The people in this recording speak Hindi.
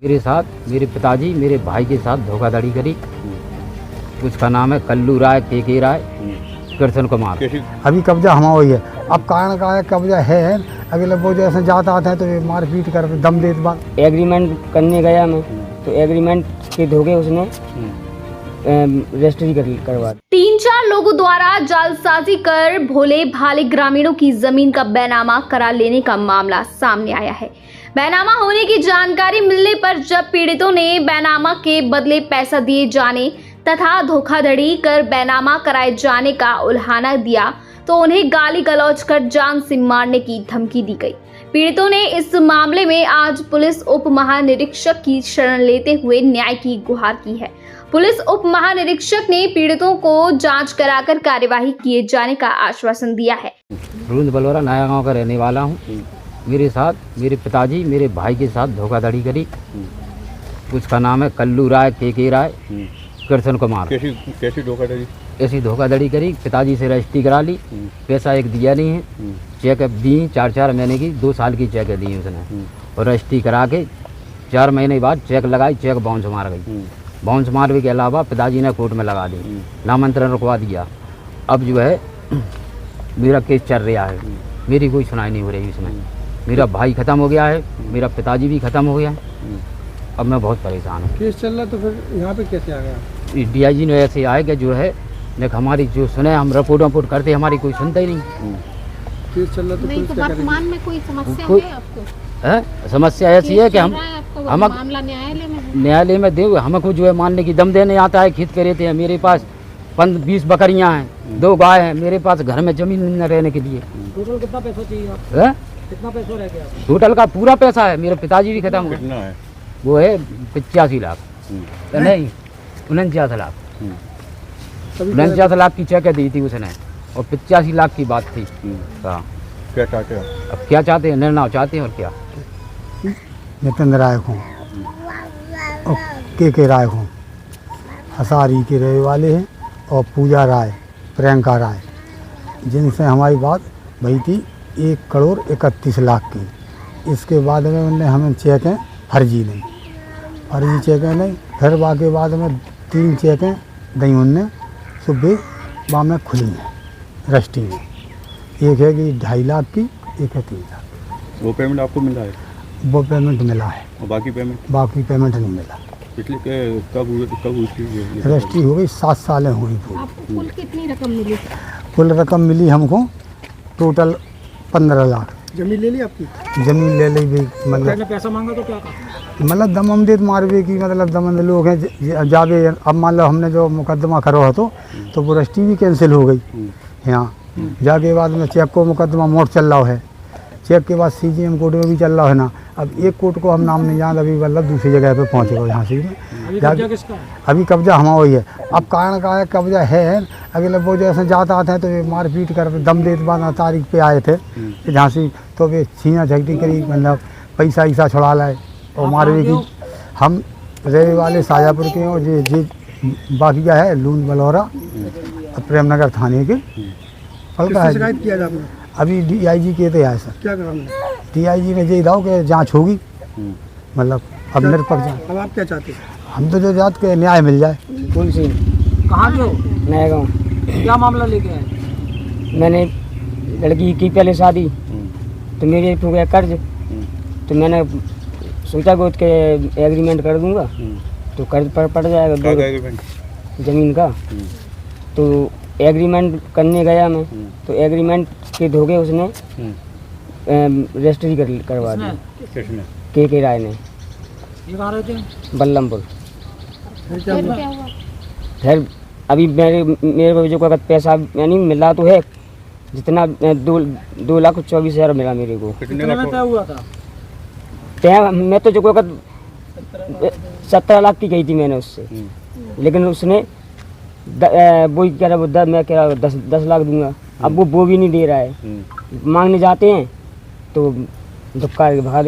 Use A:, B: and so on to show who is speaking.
A: मेरे साथ मेरे पिताजी मेरे भाई के साथ धोखाधड़ी करी। उसका नाम है कल्लू राय, के राय, कृष्ण कुमार।
B: अभी कब्जा हमारा हुई है। अब कारण का है कब्जा है, अगले वो जैसे जाता आता है तो ये मारपीट कर दम देत बाद।
C: एग्रीमेंट करने गया मैं तो एग्रीमेंट के धोखे उसने रजिस्ट्री करवा दी।
D: 3-4 लोगों द्वारा जालसाजी कर भोले भाले ग्रामीणों की जमीन का बैनामा करा लेने का मामला सामने आया है। बैनामा होने की जानकारी मिलने पर जब पीड़ितों ने बैनामा के बदले पैसा दिए जाने तथा धोखाधड़ी कर बैनामा कराए जाने का उल्हाना दिया तो उन्हें गाली गलौज कर जान से मारने की धमकी दी गई। पीड़ितों ने इस मामले में आज पुलिस उप महानिरीक्षक की शरण लेते हुए न्याय की गुहार की है। पुलिस उप महानिरीक्षक ने पीड़ितों को जांच कराकर कार्यवाही किए जाने का आश्वासन दिया है।
A: रूंद बलौरा नया गांव का रहने वाला हूं। मेरे साथ मेरे पिताजी मेरे भाई के साथ धोखाधड़ी करी। उसका नाम है कल्लू राय, के राय, कृष्ण कुमार।
E: कैसी धोखाधड़ी?
A: ऐसी धोखाधड़ी करी। पिताजी से रजिस्ट्री करा ली, पैसा एक दिया नहीं है। चेक दी 4-4 महीने की, 2 साल की चेक दी उसने, और रजिस्ट्री करा के 4 महीने बाद चेक लगाई, चेक बाउंस मार गई। बाउंस मारने के अलावा पिताजी ने कोर्ट में लगा दी, नामांतरण रुकवा दिया। अब जो है मेरा केस चल रहा है, मेरी कोई सुनाई नहीं हो रही इसमें। मेरा भाई ख़त्म हो गया है, मेरा पिताजी भी ख़त्म हो गया है। अब मैं बहुत परेशान हूँ।
B: केस चल रहा तो फिर यहाँ पे कैसे आ गया?
A: DIG ने ऐसे आए कि जो है देख हमारी जो सुने हम रिपोर्ट करते, हमारी कोई सुनता ही नहीं।
B: केस चल रहा तो
F: नहीं, तो वर्तमान में कोई समस्या है आपको?
A: है समस्या ऐसी है कि हम
F: मामला
A: न्यायालय में दे हमको जो है मानने की दम देने आता है। खींच के रहते हैं। मेरे पास 20 बकरियां हैं, 2 गाय हैं, मेरे पास घर में जमीन न रहने के लिए।
C: टोटल कितना पैसा चाहिए आपको?
A: है
C: कितना पैसा रह गया?
A: टोटल का पूरा पैसा है। मेरे पिताजी भी खत्म
E: कितना है?
A: वो है 85 लाख। नहीं 49 लाख। 49 लाख की चेक दी थी उसने, और 85 लाख की बात थी। हाँ,
E: क्या चाहते हैं?
A: अब क्या चाहते हैं? निर्णय चाहते हैं और क्या।
B: नितिन राय हूँ और के राय हूँ, हसारी के रहने वाले हैं, और पूजा राय, प्रियंका राय, जिनसे हमारी बात भई थी 1 करोड़ 31 लाख की। इसके बाद में उनने हमें चेकें फर्जी चेकें नहीं, फिर बाकी बाद में 3 चेकें दी उनने सुबह वहाँ में खुली हैं रजिस्ट्री में। एक है कि 2.5 लाख की, एक है 3 लाख।
E: वो पेमेंट आपको मिला है?
B: वो पेमेंट मिला है,
E: और बाकी पेमेंट?
B: बाकी पेमेंट नहीं मिला।
E: पिछले कब हुई थी?
B: रजिस्ट्री हो गई 7 सालें हुई पूरी।
F: आपको कुल कितनी रकम मिली?
B: कुल रकम मिली हमको टोटल 15 लाख।
F: जमीन ले ली आपकी?
B: जमीन ले ली भी, मतलब
C: पैसा मांगा तो क्या कहा?
B: मतलब दमम देत मारवे की, मतलब दमन लोग हैं जावे। अब मान लो हमने जो मुकदमा करो हो तो वो रजिस्ट्री भी कैंसिल हो गई यहाँ जाके। बाद में चेक को मुकदमा मोड़ चल रहा है, चेक के बाद CGM कोर्ट में भी चल रहा है ना। अब एक कोर्ट को हम नाम नहीं जानते, अभी मतलब दूसरी जगह पे पहुँचे हो यहाँ से। अभी कब्जा हमारा हुई है। अब कारण का है कब्जा है, अगले वो जैसे जाता आता है तो ये मारपीट कर दम देत बाद तारीख पे आए थे झांसी, तो वे छीना झगड़ी करी, मतलब पैसा ईसा छुड़ा लाए और मारवे की। हम रहने वाले शाजापुर के, और ये बाकी क्या है लूंद बलौरा प्रेमनगर थाने के हल्का है।
F: शिकायत किया जाता?
B: अभी DIG के थे आए सर।
F: क्या काम है?
B: DIG ने यही रहा कि जांच होगी, मतलब अब निरपक्ष जांच।
F: अब आप क्या चाहते हैं?
B: हम तो जो जात के न्याय मिल जाए।
C: कौन सी? कहाँ के हो? नया गाँव। क्या मामला लेके आए? मैंने लड़की की पहले शादी, तो मेरे हो गया कर्ज, तो मैंने सोचा कि उसके एग्रीमेंट कर दूंगा तो कर्ज पड़ जाएगा ज़मीन का। तो एग्रीमेंट करने गया मैं तो एग्रीमेंट के धोखे उसने रजिस्ट्री करवा दी, के राय ने।
F: ये कहाँ रहते हैं?
C: बल्लमपुर।
F: फिर क्या हुआ?
C: फिर अभी मेरे जो अगर पैसा यानी मिला तो है, जितना 2,24,000 मिला मेरे को।
F: कितने में तय हुआ था?
C: मैं तो जो 17 लाख की गई थी मैंने उससे, लेकिन उसने वो कह रहा मैं कह रहा 10 लाख दूंगा। अब वो भी नहीं दे रहा है। मांगने जाते हैं तो धक्का भगा